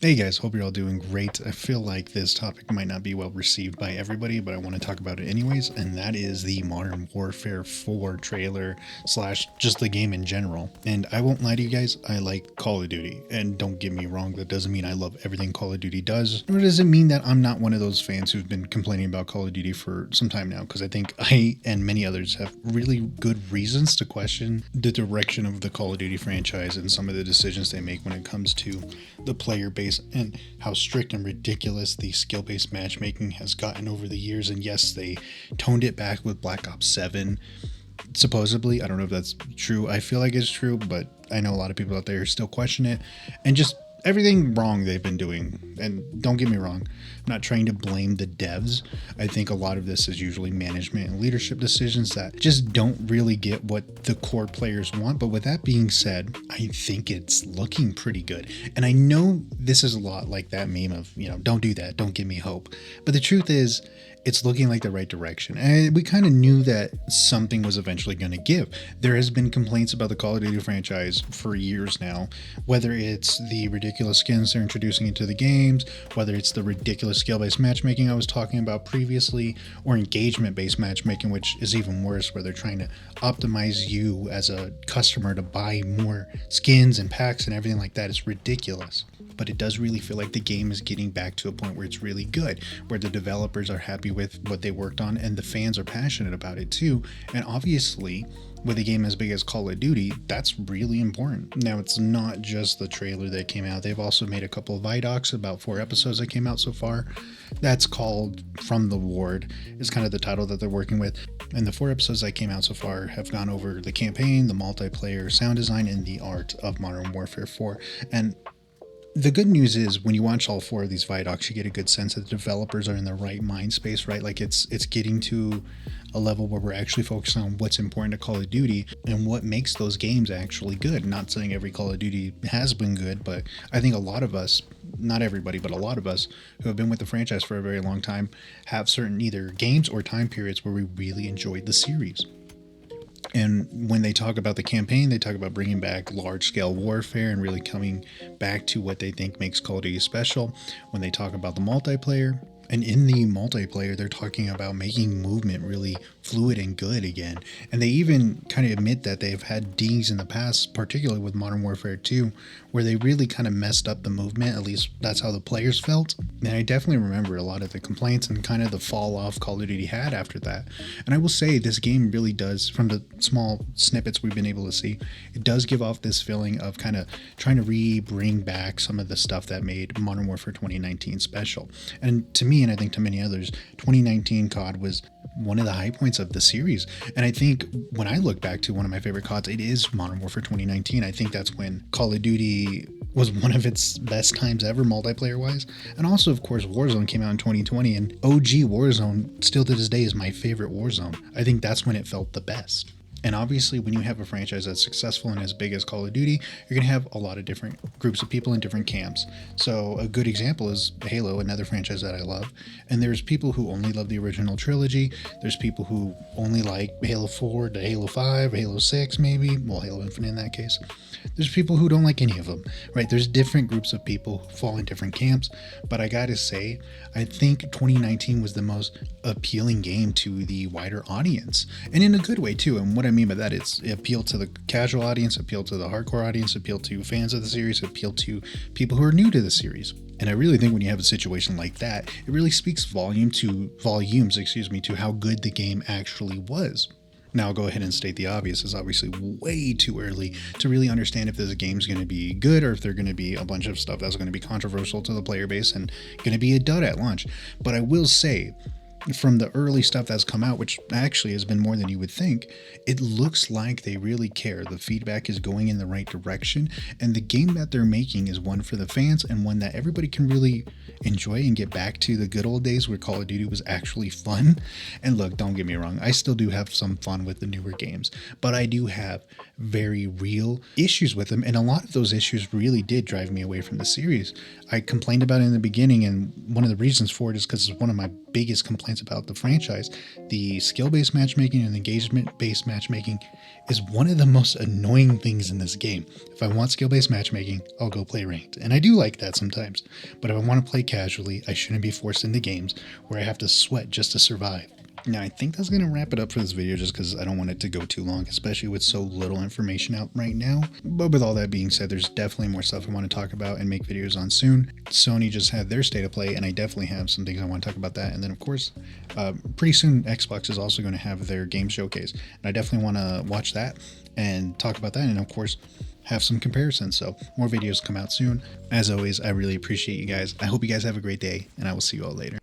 Hey guys, hope you're all doing great. I feel like this topic might not be well received by everybody, but I want to talk about it anyways, and that is the Modern Warfare 4 trailer slash just the game in general. And I won't lie to you guys, I like Call of Duty, and don't get me wrong, that doesn't mean I love everything Call of Duty does, nor does it mean that I'm not one of those fans who've been complaining about Call of Duty for some time now, because I think I and many others have really good reasons to question the direction of the Call of Duty franchise and some of the decisions they make when it comes to the player base and how strict and ridiculous the skill based matchmaking has gotten over the years. And yes, they toned it back with Black Ops 7. Supposedly, I don't know if that's true. I feel like it's true, but I know a lot of people out there still question it. And just everything wrong they've been doing. And don't get me wrong, I'm not trying to blame the devs. I think a lot of this is usually management and leadership decisions that just don't really get what the core players want. But with that being said, I think it's looking pretty good. And I know this is a lot like that meme of, don't do that, don't give me hope. But the truth is, it's looking like the right direction. And we kind of knew that something was eventually going to give. There has been complaints about the Call of Duty franchise for years now, whether it's the ridiculous skins they're introducing into the games, whether it's the ridiculous skill-based matchmaking I was talking about previously, or engagement-based matchmaking, which is even worse, where they're trying to optimize you as a customer to buy more skins and packs and everything like that. It's ridiculous. But it does really feel like the game is getting back to a point where it's really good, where the developers are happy with what they worked on and the fans are passionate about it too. And obviously, with a game as big as Call of Duty, that's really important. Now, it's not just the trailer that came out. They've also made a couple of vidocs, about 4 episodes that came out so far. That's called From the Ward, is kind of the title that they're working with. And the 4 episodes that came out so far have gone over the campaign, the multiplayer, sound design, and the art of Modern Warfare 4. And the good news is when you watch all 4 of these vidocs, you get a good sense that the developers are in the right mind space, right? Like it's getting to a level where we're actually focusing on what's important to Call of Duty and what makes those games actually good. Not saying every Call of Duty has been good, but I think a lot of us, not everybody, but a lot of us who have been with the franchise for a very long time have certain either games or time periods where we really enjoyed the series. And when they talk about the campaign, they talk about bringing back large scale warfare and really coming back to what they think makes Call of Duty special. When they talk about the multiplayer, and in the multiplayer, they're talking about making movement really fluid and good again. And they even kind of admit that they've had dings in the past, particularly with Modern Warfare 2, where they really kind of messed up the movement. At least that's how the players felt. And I definitely remember a lot of the complaints and kind of the fall off Call of Duty had after that. And I will say this game really does, from the small snippets we've been able to see, it does give off this feeling of kind of trying to bring back some of the stuff that made Modern Warfare 2019 special. And to me, and I think to many others, 2019 COD was one of the high points of the series. And I think when I look back to one of my favorite CODs, it is Modern Warfare 2019. I think that's when Call of Duty was one of its best times ever multiplayer wise. And also, of course, Warzone came out in 2020, and OG Warzone still to this day is my favorite Warzone. I think that's when it felt the best. And obviously, when you have a franchise that's successful and as big as Call of Duty, you're going to have a lot of different groups of people in different camps. So a good example is Halo, another franchise that I love. And there's people who only love the original trilogy. There's people who only like Halo 4 to Halo 5, Halo 6 maybe. Well, Halo Infinite in that case. There's people who don't like any of them, right? There's different groups of people who fall in different camps. But I gotta say, I think 2019 was the most appealing game to the wider audience. And in a good way too. And what I mean by that, it appealed to the casual audience, appealed to the hardcore audience, appealed to fans of the series, appealed to people who are new to the series. And I really think when you have a situation like that, it really speaks volumes, to how good the game actually was. Now, I'll go ahead and state the obvious. It's obviously way too early to really understand if this game's going to be good or if there's going to be a bunch of stuff that's going to be controversial to the player base and going to be a dud at launch. But I will say, from the early stuff that's come out, which actually has been more than you would think, it looks like they really care. The feedback is going in the right direction, and the game that they're making is one for the fans and one that everybody can really enjoy and get back to the good old days where Call of Duty was actually fun. And look, don't get me wrong, I still do have some fun with the newer games, but I do have very real issues with them, and a lot of those issues really did drive me away from the series. I complained about it in the beginning, and one of the reasons for it is because it's one of my biggest complaints complaints about the franchise, the skill-based matchmaking and engagement-based matchmaking is one of the most annoying things in this game. If I want skill-based matchmaking, I'll go play ranked. And I do like that sometimes. But if I want to play casually, I shouldn't be forced into games where I have to sweat just to survive. Now, I think that's going to wrap it up for this video just because I don't want it to go too long, especially with so little information out right now. But with all that being said, there's definitely more stuff I want to talk about and make videos on soon. Sony just had their state of play, and I definitely have some things I want to talk about that. And then, of course, pretty soon, Xbox is also going to have their game showcase. And I definitely want to watch that and talk about that. And, of course, have some comparisons. So more videos come out soon. As always, I really appreciate you guys. I hope you guys have a great day, and I will see you all later.